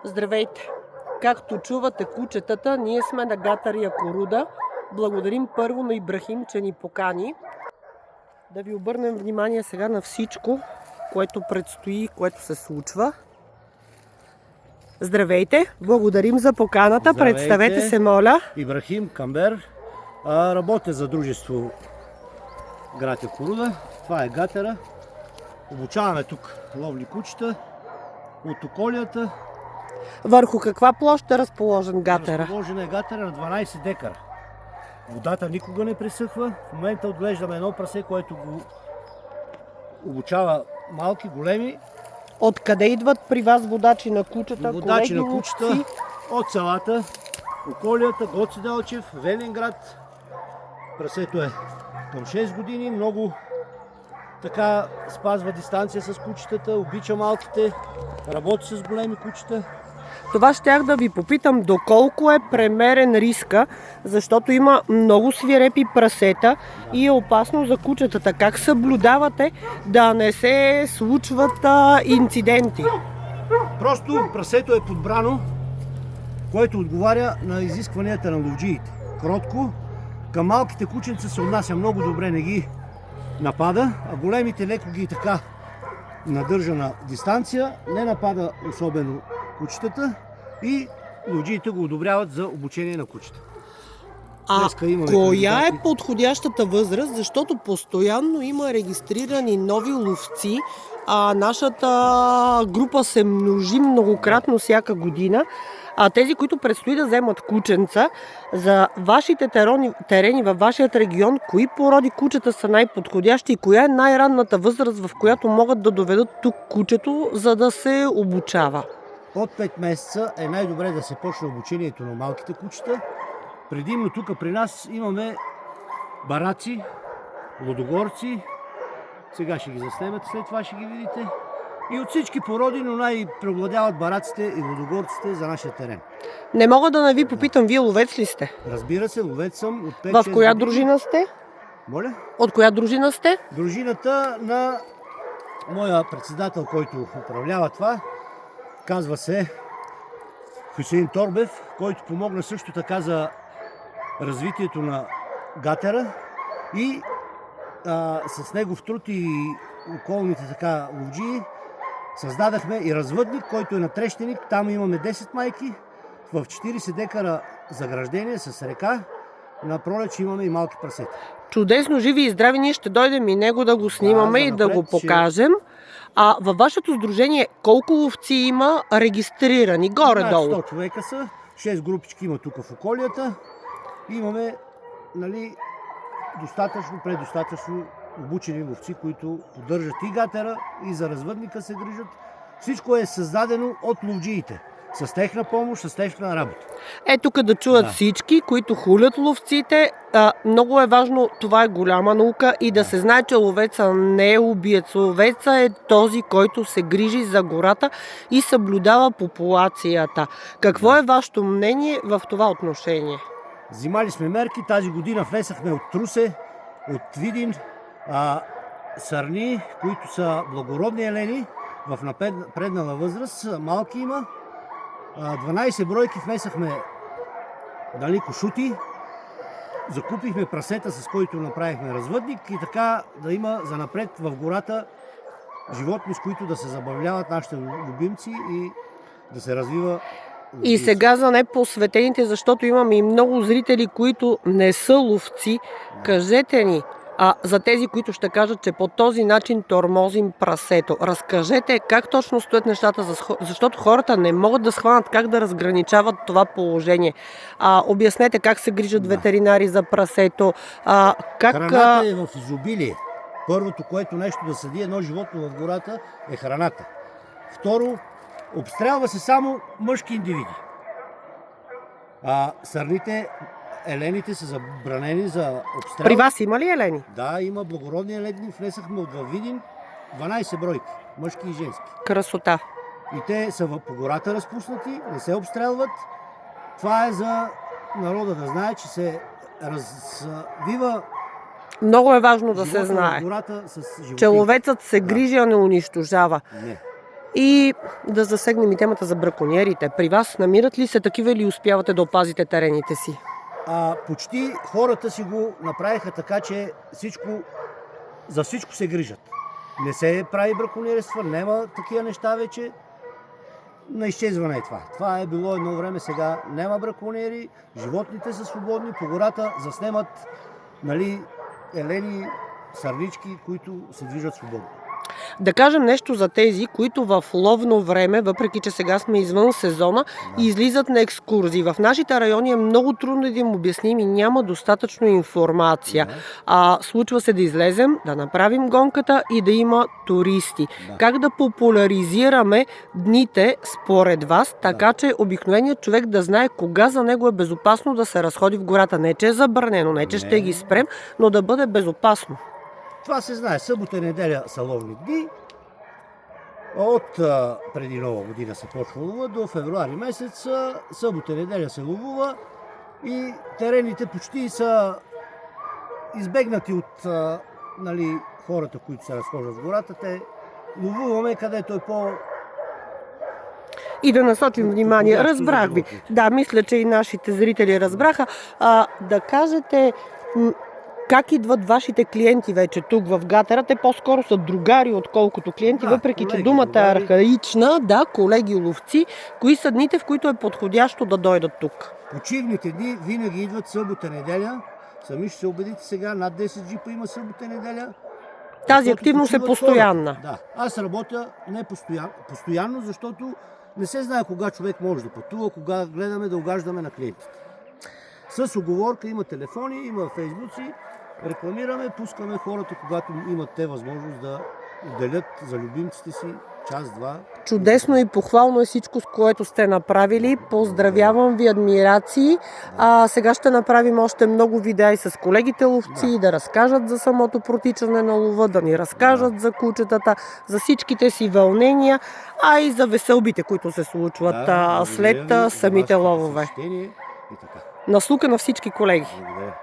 Здравейте! Както чувате кучетата, ние сме на Гатър Якоруда. Благодарим първо на Ибрахим, че ни покани. Да ви обърнем внимание сега на всичко, което предстои, което се случва. Здравейте! Благодарим за поканата. Здравейте. Представете се, моля. Ибрахим Камбер. Работя за дружество град Якоруда. Това е Гатера. Обучаваме тук ловли кучета от околията. Върху каква площ е разположен Гатера? Разположена е Гатера на 12 декара. Водата никога не пресъхва. В момента отглеждаме едно прасе, което го обучава малки, големи. Откъде идват при вас водачи на кучета? Водачи колеги, на кучета ловци? от селата, околията, Гоце Делчев, Велинград. Прасето е към 6 години, много така спазва дистанция с кучетата, обича малките, работи с големи кучета. Това щях да ви попитам доколко е премерен риска, защото има много свирепи прасета и е опасно за кучетата. Как съблюдавате да не се случват инциденти? Просто прасето е подбрано, което отговаря на изискванията на ловджиите. Кротко, към малките кученца се отнася много добре, не ги напада, а големите леко ги така надържа на дистанция, не напада особено кучетата и ловджиите го одобряват за обучение на кучета. Коя е подходящата възраст, защото постоянно има регистрирани нови ловци, а нашата група се множи многократно всяка година, а тези, които предстои да вземат кученца, за вашите терени във вашият регион, кои породи кучета са най-подходящи и коя е най-ранната възраст, в която могат да доведат тук кучето, за да се обучава? От 5 месеца е най-добре да се почне обучението на малките кучета. Предимно тук при нас имаме бараци, лудогорци. Сега ще ги заснемат, след това ще ги видите. И от всички породи, но най-преобладяват бараците и лудогорците за нашия терен. Не мога да не ви попитам, вие ловец ли сте? Разбира се, ловец съм от 5-6 В коя години. дружина сте? Моля? От коя дружина сте? Дружината на моя председател, който управлява това, казва се Хюсеин Торбев, който помогна също така за развитието на Гатера и с негов труд и околните така ловджии създадахме и развъдник, който е на Трещеник. Там имаме 10 майки, в 40 декара заграждение с река. На пролет имаме и малки прасета. Чудесно, живи и здрави, ние ще дойдем и него да го снимаме и да го покажем. А във вашето сдружение колко ловци има регистрирани горе-долу? 100 човека са, 6 групички има тук в околията. Имаме предостатъчно обучени ловци, които поддържат и Гатера, и за развъдника се грижат. Всичко е създадено от ловджиите. С техна помощ, с техна работа. Тук да чуят всички, които хулят ловците. Много е важно, това е голяма наука и да се знае, че ловеца не е убиец. Ловеца е този, който се грижи за гората и съблюдава популацията. Какво е вашето мнение в това отношение? Взимали сме мерки. Тази година внесахме от Трусе, от Видин, сърни, които са благородни елени в напреднала възраст. Малки има. 12 бройки внесахме кошути. Закупихме прасета, с който направихме развъдник и така да има занапред в гората животни, с които да се забавляват нашите любимци и да се развива. И сега за непосветените, защото имаме и много зрители, които не са ловци, кажете ни, за тези, които ще кажат, че по този начин тормозим прасето. Разкажете как точно стоят нещата, защото хората не могат да схванат как да разграничават това положение. Обяснете как се грижат ветеринари за прасето. Храната е в изобилие. Първото, което нещо да съди едно животно в гората е храната. Второ, обстрелва се само мъжки индивиди. Сърните, елените са забранени за обстрел. При вас има ли елени? Да, има благородни елени. Внесахме от Видин 12 бройки, мъжки и женски. Красота. И те са по гората разпуснати, не се обстрелват. Това е за народа да знае, че се развива. Много е важно да се знае, гората с че ловецът се грижи, а не унищожава. Не. И да засегнем и темата за бракониерите. При вас намират ли се такива или успявате да опазите терените си? Почти хората си го направиха така, че за всичко се грижат. Не се прави браконьерство, няма такива неща вече. На изчезване е това. Това е било едно време, сега няма браконьери, животните са свободни, по гората заснемат елени, сърнички, които се движат свободно. Да кажем нещо за тези, които в ловно време, въпреки че сега сме извън сезона, излизат на екскурзии. В нашите райони е много трудно да им обясним и няма достатъчно информация. Случва се да излезем, да направим гонката и да има туристи. Как да популяризираме дните според вас, така че обикновеният човек да знае кога за него е безопасно да се разходи в гората? Не, че е забранено, не, че ще ги спрем, но да бъде безопасно. Това се знае. Събота и неделя са ловни дни. От преди Нова година се почва лова до февруари месец. Събота и неделя се ловува и терените почти са избегнати от хората, които се разхождат в гората. Те ловуваме където е и да насочим внимание. Разбрах ви. Да, мисля, че и нашите зрители разбраха. Да кажете, как идват вашите клиенти вече тук в Гатера? Те по-скоро са другари, отколкото клиенти, въпреки че думата е архаична. Да, колеги ловци. Кои са дните, в които е подходящо да дойдат тук? Почивните дни винаги идват събота, неделя. Сами ще се убедите сега, над 10 джипа има събота, неделя. Тази активност е постоянна. Да, аз работя не постоянно, защото не се знае кога човек може да пътува, кога гледаме да угаждаме на клиентите. С уговорка има телефони, има фейсбуци, рекламираме, пускаме хората, когато имат те възможност да отделят за любимците си час-два. Чудесно и похвално е всичко, с което сте направили. Поздравявам ви, адмирации. Сега ще направим още много видеа и с колегите ловци, да разкажат за самото протичане на лова, да ни разкажат за кучетата, за всичките си вълнения, и за веселбите, които се случват след самите ловове. И така. Наслука на всички колеги. Благодаря.